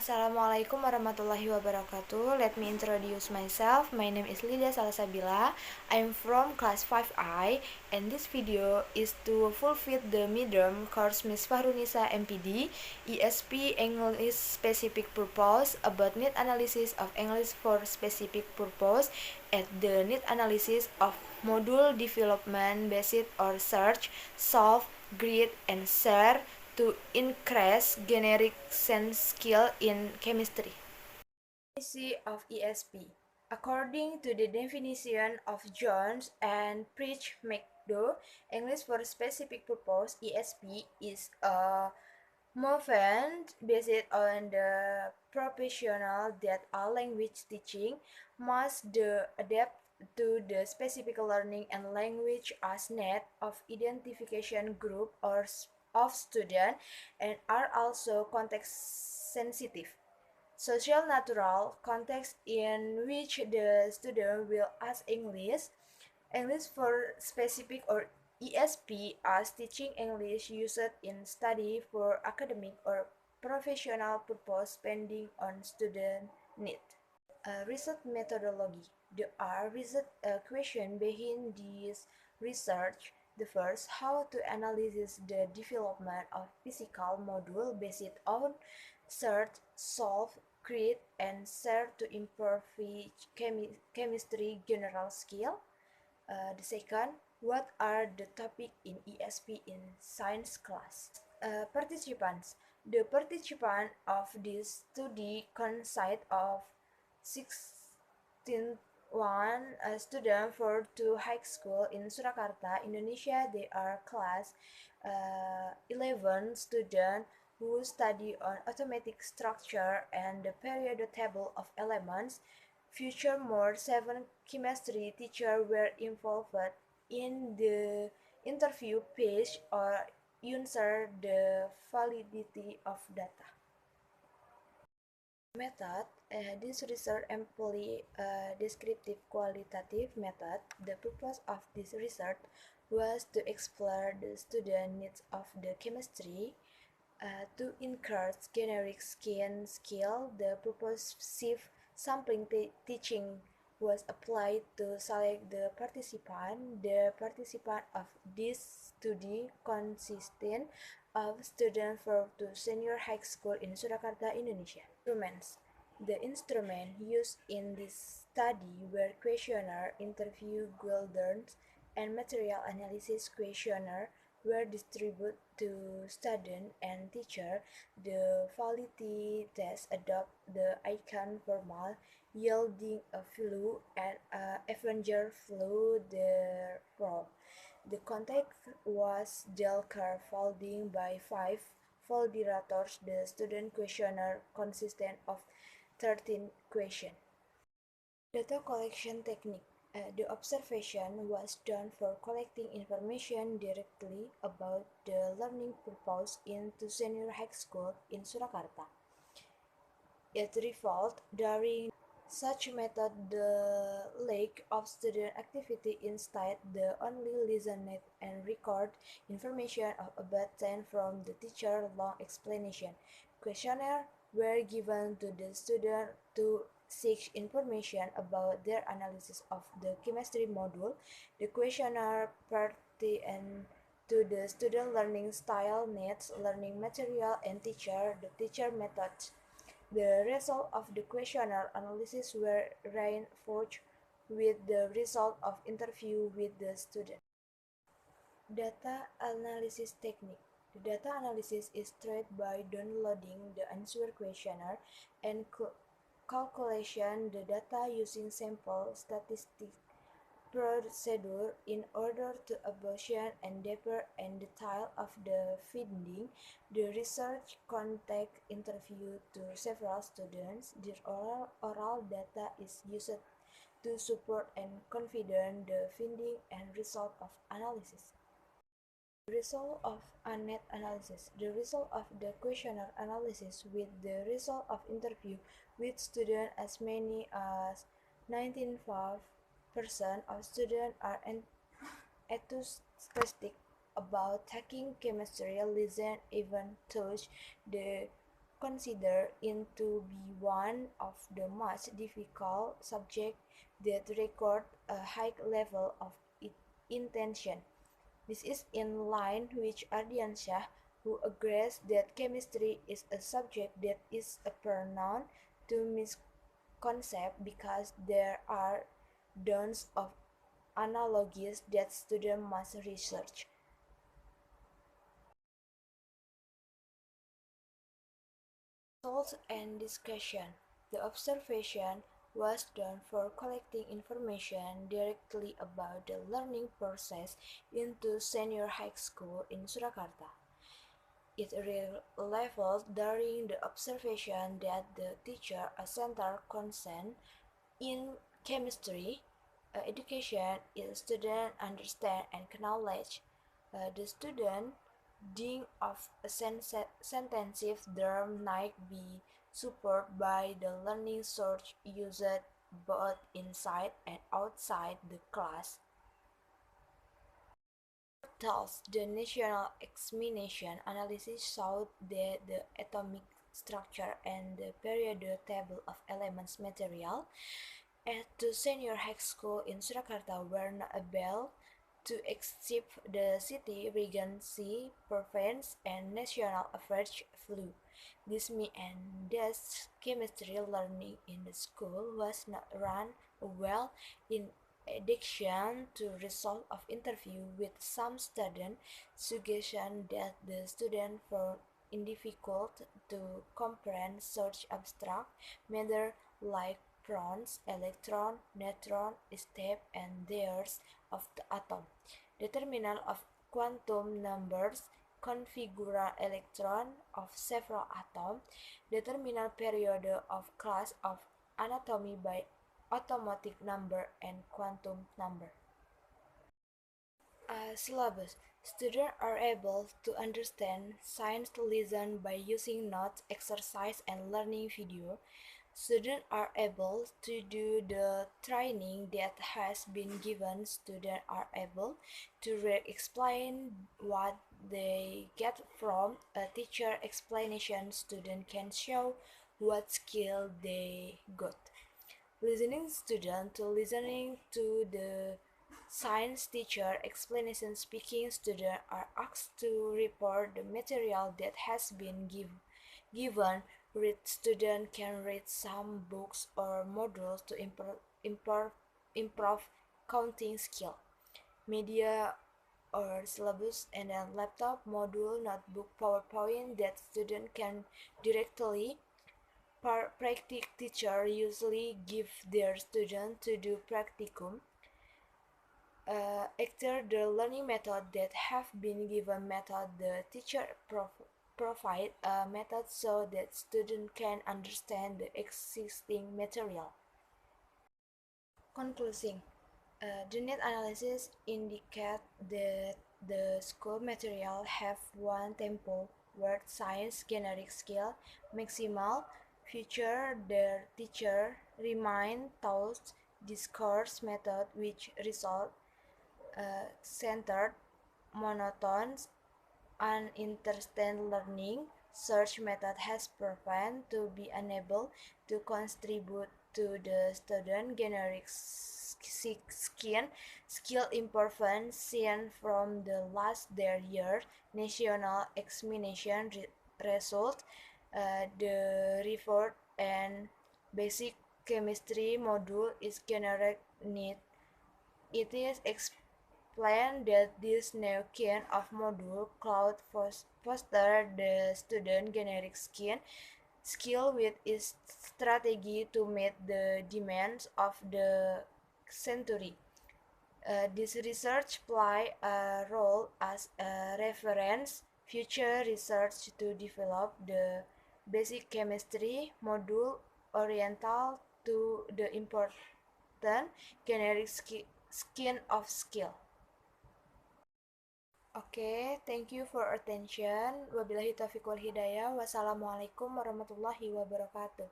Assalamualaikum warahmatullahi wabarakatuh. Let me introduce myself. My name is Lidya Salsabila. I'm from class 5I, and this video is to fulfill the midterm course Miss Fahrunisa MPD ESP English Specific Purpose about need analysis of English for specific purpose at the need analysis of module development based or search, solve, grid, and share to increase generic sense skill in chemistry. Definition of ESP. According to the definition of Jones and Preach McDo, English for specific purpose (ESP) is a movement based on the professional that all language teaching must adapt to the specific learning and language as need of identification group or of student and are also context sensitive. Social natural context in which the student will ask English for specific or ESP as teaching English used in study for academic or professional purpose depending on student need. Research methodology. There are research questions behind this research. The first, how to analyze the development of physical module based on search, solve, create, and share to improve chemistry general skill. The second, what are the topics in ESP in science class? Participants. The participant of this study consist of 16 students for two high school in Surakarta, Indonesia. They are class 11 students who study on automatic structure and the periodic table of elements. Furthermore, 7 chemistry teachers were involved in the interview phase or ensure the validity of data. Method. This research employs a descriptive qualitative method. The purpose of this research was to explore the student needs of the chemistry. To encourage generic skill, the purposive sampling teaching was applied to select the participant. The participant of this study consisted of students from the senior high school in Surakarta, Indonesia. Instruments. The instruments used in this study were questionnaire, interview guidance, and material analysis questionnaire were distributed to students and teachers. The validity test adopt the icon formal, yielding a flue and Avenger flew the probe. The context was gel curve folding by 5 folderators. The student questionnaire consisted of 13 questions. Data collection technique. The observation was done for collecting information directly about the learning purpose into senior high school in Surakarta. It revolved during such method the lack of student activity instead the only listened and record information of about 10 from the teacher long explanation. Questionnaire were given to the student to seek information about their analysis of the chemistry module. The questionnaire pertained to the student learning style, needs, learning material, and the teacher methods. The results of the questionnaire analysis were reinforced with the result of interview with the student. Data analysis technique. The data analysis is tried by downloading the answer questionnaire and calculation the data using sample statistic procedure in order to evaluate and deeper and detail of the finding. The research conduct interview to several students. The oral data is used to support and confident the finding and result of analysis. The result of a net analysis. The result of the questionnaire analysis with the result of interview with students as many as 95% of students are enthusiastic about taking chemistry, listen, even touch the considered to be one of the most difficult subjects that record a high level of intention. This is in line with Ardiansyah, who agrees that chemistry is a subject that is prone to misconception because there are dozens of analogies that students must research. Results and discussion. The observation was done for collecting information directly about the learning process into senior high school in Surakarta. It revealed during the observation that the teacher a center concern in chemistry education is student understand and knowledge. The student think of a sentences term might be supported by the learning source used both inside and outside the class. Thus, the national examination analysis showed that the atomic structure and the periodic table of elements material at the senior high school in Surakarta were not able to exceed the city regency preference and national average flu. This meant that chemistry learning in the school was not run well. In addition to result of interview with some students suggestion that the student found it difficult to comprehend such abstract matter like prons, electron, neutron, step, and layers of the atom. Determinant of quantum numbers, configure electron of several atoms, determinant period of class of anatomy by atomic number and quantum number. Syllabus. Students are able to understand science lesson by using notes, exercise, and learning video. Students are able to do the training that has been given. Students are able to explain what they get from a teacher explanation. Students can show what skill they got. Listening student to listening to the science teacher explanation. Speaking students are asked to report the material that has been given. Read student can read some books or modules to improve counting skill. Media or syllabus and a laptop, module, notebook, PowerPoint that student can directly practice. Teacher usually give their student to do practicum after the learning method that have been given method. The teacher provide a method so that student can understand the existing material. Concluding, the net analysis indicate that the school material have one tempo word science generic skill maximal feature. The teacher remind thoughts discourse method which result centered monotone uninterested learning. Search method has proven to be unable to contribute to the student generic skill improvement seen from the last their year national examination result. The report and basic chemistry module is generic need. It is explained that this new kind of module cloud foster the student generic skill with its strategy to meet the demands of the century. This research play a role as a reference future research to develop the basic chemistry module oriental to the important generic skin of skill. Okay, thank you for attention. Wabillahi taufiq wal hidayah. Wassalamualaikum warahmatullahi wabarakatuh.